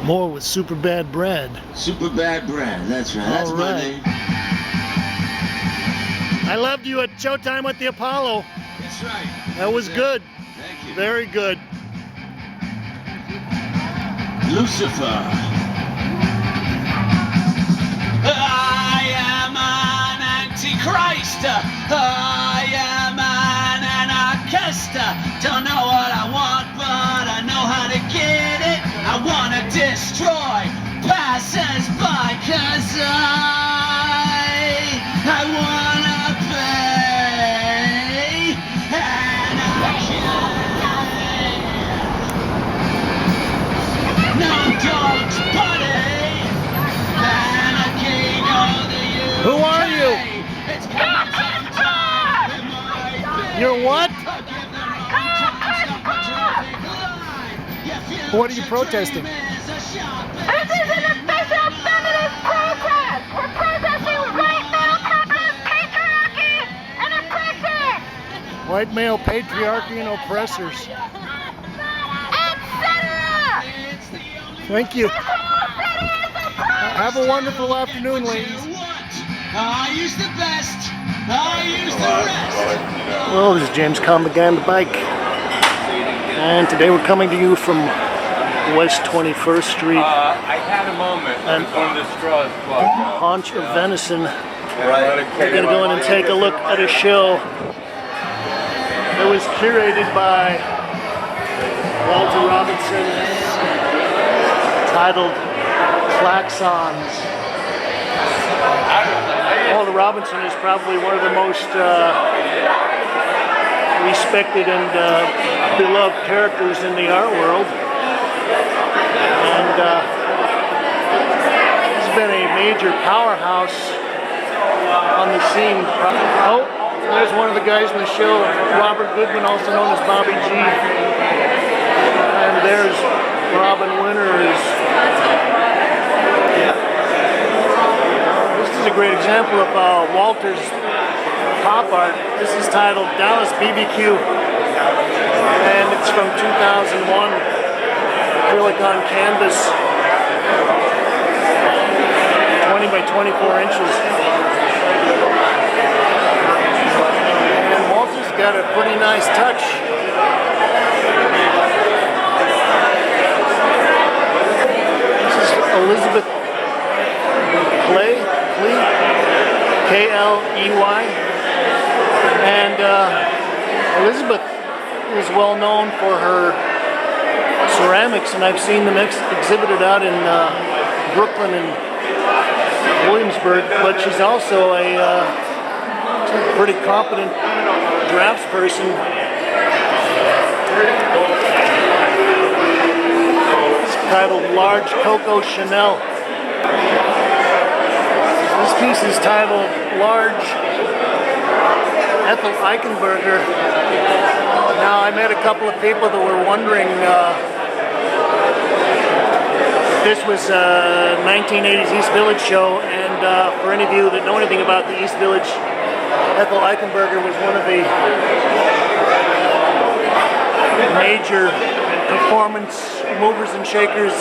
More with Super Bad Brad. Super Bad Brad, that's right. That's my name. I loved you at Showtime with the Apollo. That's right. That was good. Thank you. Very good. Lucifer. I am an antichrist. I am an anarchist. Don't know what I want, but I know how to get it. I want to destroy passers-by, 'cause I want to pay. And I can't. No, don't, buddy. And I can't go to you. Who are you? It's coming sometime. It might be. You're what? I'll give them all time to stop the traffic light. You feel What are you protesting? This is an official feminist protest! We're protesting white male capitalist patriarchy and oppression! White male patriarchy and oppressors. Etc. Thank you. This whole city is oppressed! Have a wonderful afternoon, ladies. I use the best. I use the rest. Well, this is James Kalm again, the bike. And today we're coming to you from West 21st Street. I had a moment. And One of the straws plugged out. Haunch of Venison. Right. We're going to go in and take a look at a show that was curated by Walter Robinson, titled Claxons. Walter Robinson is probably one of the most respected and beloved characters in the art world. And he's been a major powerhouse on the scene. Oh, there's one of the guys in the show, Robert Goldman, also known as Bobby G. And there's Robin Winters. This is a great example of Walter's pop art. This is titled Dallas BBQ, and it's from 2001. Acrylic on canvas, 20 by 24 inches. And Walter's got a pretty nice touch. This is Elisabeth Kley, K-L-E-Y. And Elisabeth is well known for her ceramics, and I've seen them exhibited out in Brooklyn and Williamsburg, but she's also a pretty competent draftsperson. It's titled Large Coco Chanel. This piece is titled Large Ethel Eichenberger. Now, I met a couple of people that were wondering if this was a 1980s East Village show, and for any of you that know anything about the East Village, Ethel Eichenberger was one of the major performance movers and shakers,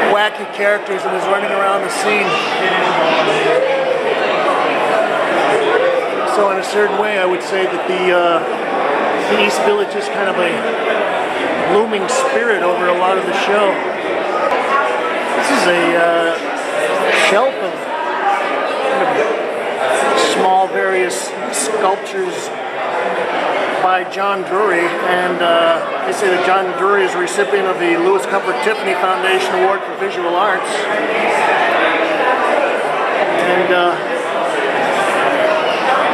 wacky characters that was running around the scene. So in a certain way, I would say that the East Village is kind of a looming spirit over a lot of the show. This is a shelf of small various sculptures by John Drury, and they say that John Drury is a recipient of the Louis Comfort Tiffany Foundation Award for Visual Arts. And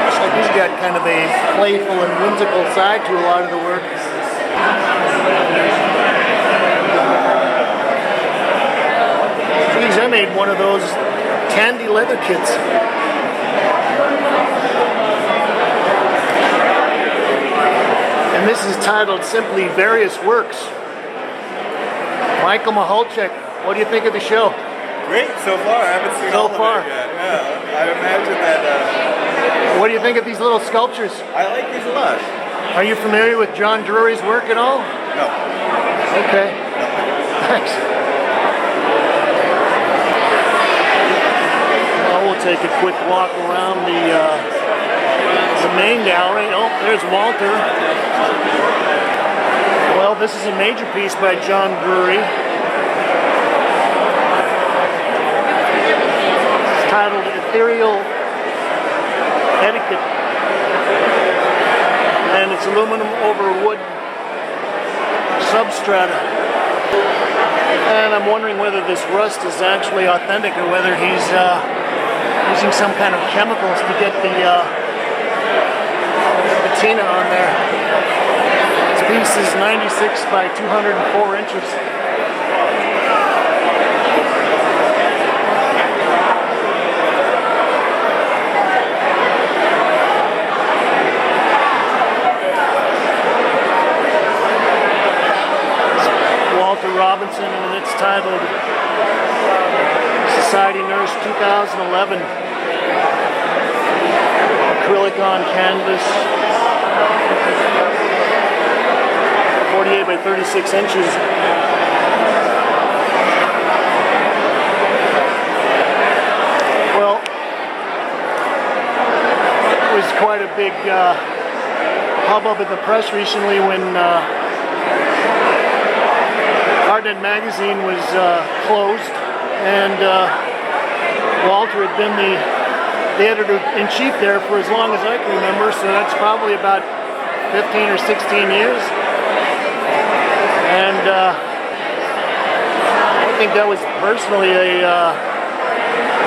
looks like he's got kind of a playful and whimsical side to a lot of the work. Geez, I made one of those candy leather kits. And this is titled simply Various Works. Michael Maholchek, what do you think of the show? Great so far. I haven't seen all of it yet. Yeah, I imagine that. What do you think of these little sculptures? I like these a lot. Are you familiar with John Drury's work at all? No. Okay. Thanks. take a quick walk around the main gallery. Oh, there's Walter. Well, this is a major piece by John Drury. It's titled Ethereal Etiquette. And it's aluminum over wood substrata. And I'm wondering whether this rust is actually authentic or whether he's using some kind of chemicals to get the patina on there. This piece is 96 by 204 inches. Robinson, and it's titled Society Nurse 2011. Acrylic on canvas, 48 by 36 inches. Well, it was quite a big hubbub at the press recently when Curated magazine was closed, and Walter had been the editor-in-chief there for as long as I can remember, so that's probably about 15 or 16 years. And I think that was personally a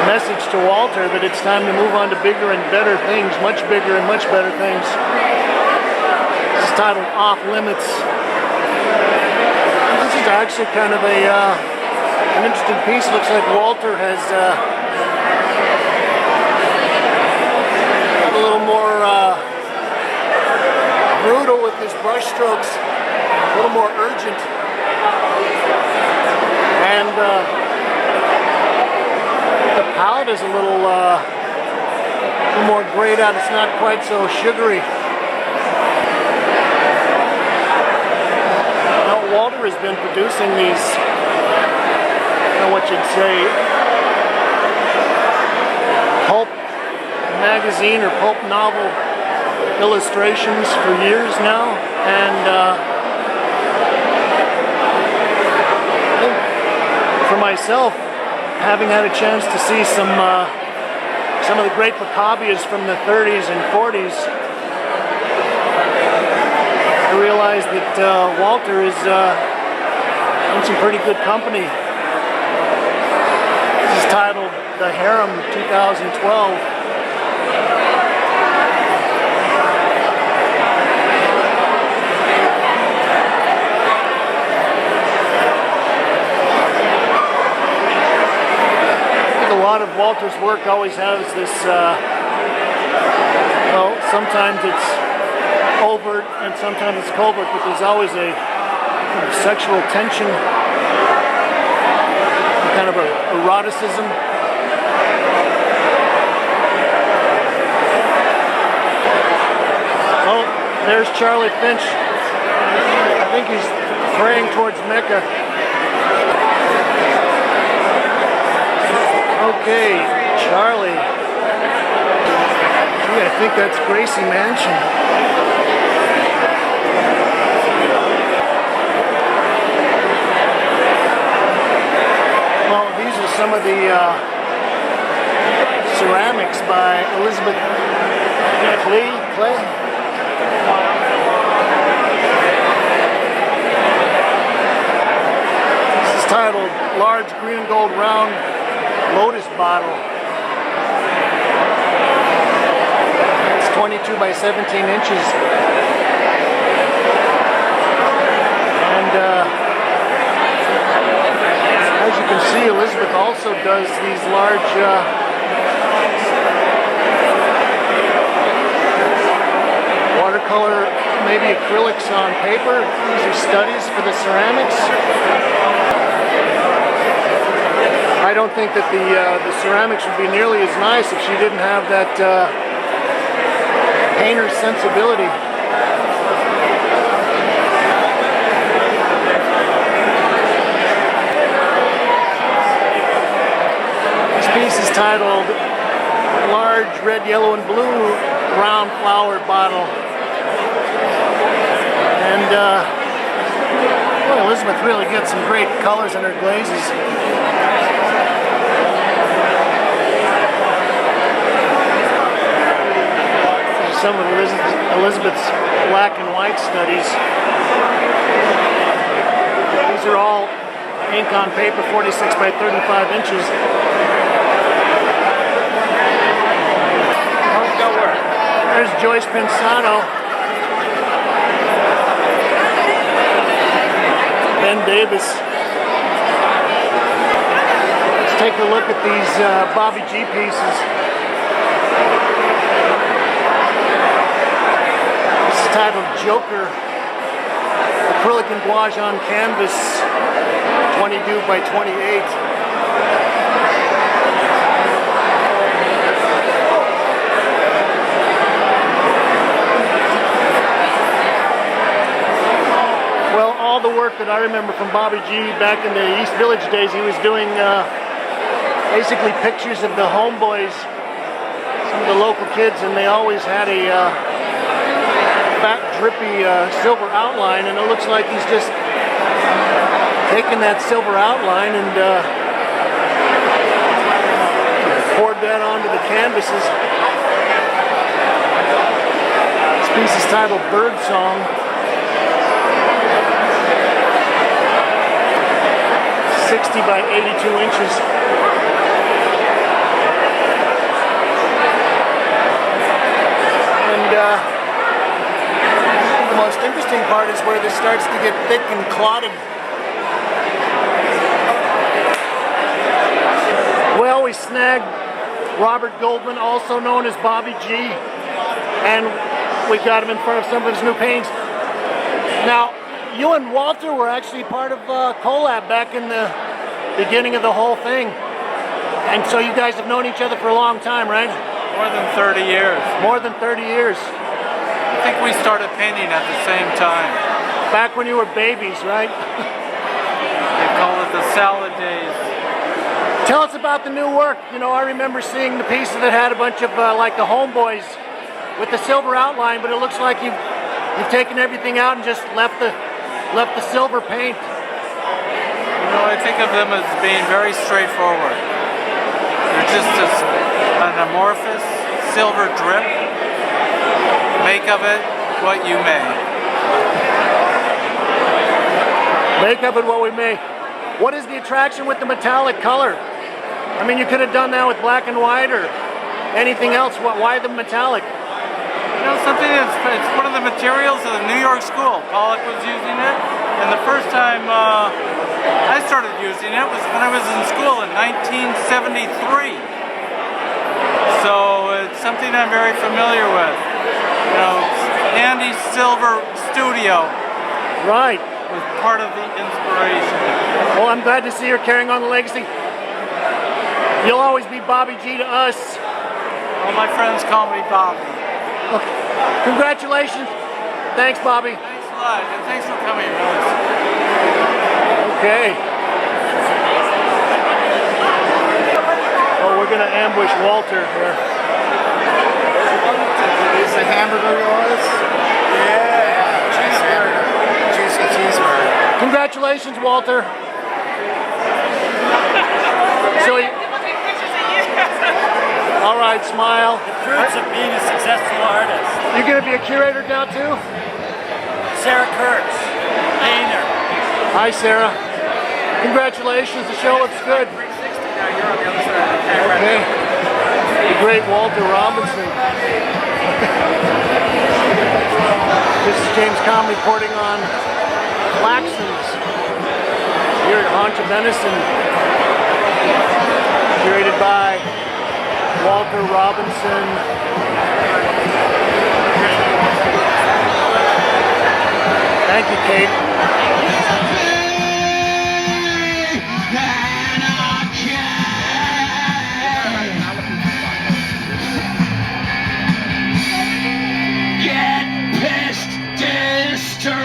message to Walter that it's time to move on to bigger and better things, much bigger and much better things. This is titled Off Limits. This is actually kind of an interesting piece. Looks like Walter has a little more brutal with his brush strokes, a little more urgent, and the palette is a little more grayed out. It's not quite so sugary. Walter has been producing these, what you'd say, pulp magazine or pulp novel illustrations for years now, and for myself, having had a chance to see some of the great Maccabees from the 30s and 40s, I realized that Walter is in some pretty good company. This is titled The Harem 2012. I think a lot of Walter's work always has this, well, sometimes it's overt and sometimes it's covert, but there's always a kind of sexual tension, kind of eroticism. Oh, there's Charlie Finch. I think he's praying towards Mecca. Okay, Charlie. Gee, I think that's Gracie Mansion. Some of the ceramics by Elisabeth Kley. This is titled Large Green and Gold Round Lotus Bottle. It's 22 by 17 inches. And as you can see, Elisabeth also does these large watercolor, maybe acrylics on paper. These are studies for the ceramics. I don't think that the ceramics would be nearly as nice if she didn't have that painter's sensibility. Piece is titled large red, yellow, and blue round flowered bottle. And boy, Elisabeth really gets some great colors in her glazes. Some of Elisabeth's black and white studies. These are all ink on paper, 46 by 35 inches. There's Joyce Pensado. Ben Davis. Let's take a look at these Bobby G pieces. This is titled Joker. Acrylic and gouache on canvas, 22 by 28. Well, all the work that I remember from Bobby G back in the East Village days, he was doing basically pictures of the homeboys, some of the local kids, and they always had a fat, drippy silver outline, and it looks like he's just taken that silver outline and poured that onto the canvases. This piece is titled Bird Song. 60 by 82 inches. And the most interesting part is where this starts to get thick and clotted. Well, we snagged Robert Goldman, also known as Bobby G, and we got him in front of some of his new paintings. Now, you and Walter were actually part of Collab back in the beginning of the whole thing. And so you guys have known each other for a long time, right? More than 30 years. More than 30 years. I think we started painting at the same time. Back when you were babies, right? They call it the salad days. Tell us about the new work. You know, I remember seeing the piece that had a bunch of like the homeboys with the silver outline, but it looks like you've taken everything out and just left the silver paint. You know, I think of them as being very straightforward. They're just an amorphous silver drip. Make of it what you may. Make of it what we may. What is the attraction with the metallic color? I mean, you could have done that with black and white or anything else. Why the metallic? You know, it's one of the materials of the New York school. Pollock was using it, and the first time I started using it was when I was in school in 1973. So it's something I'm very familiar with. You know, Andy's Silver Studio. Right. Was part of the inspiration. Well, I'm glad to see you're carrying on the legacy. You'll always be Bobby G to us. All my friends call me Bobby. Okay. Congratulations. Thanks, Bobby. Thanks a lot, and thanks for coming, really. Okay. Oh, we're going to ambush Walter here. Is the hamburger yours? Yeah. Cheeseburger. Juicy cheeseburger. Congratulations, Walter. So all right, smile. The fruits of being a successful artist. You're going to be a curator now too? Sarah Kurtz, painter. Hi, Sarah. Congratulations. The show looks good. Okay. The great Walter Robinson. This is James Kalm reporting on Claxons here at HAUNCH OF VENISON. Curated by Walter Robinson. Thank you, Kate. Get pissed, destroy!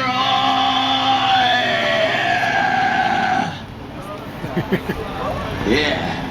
Yeah.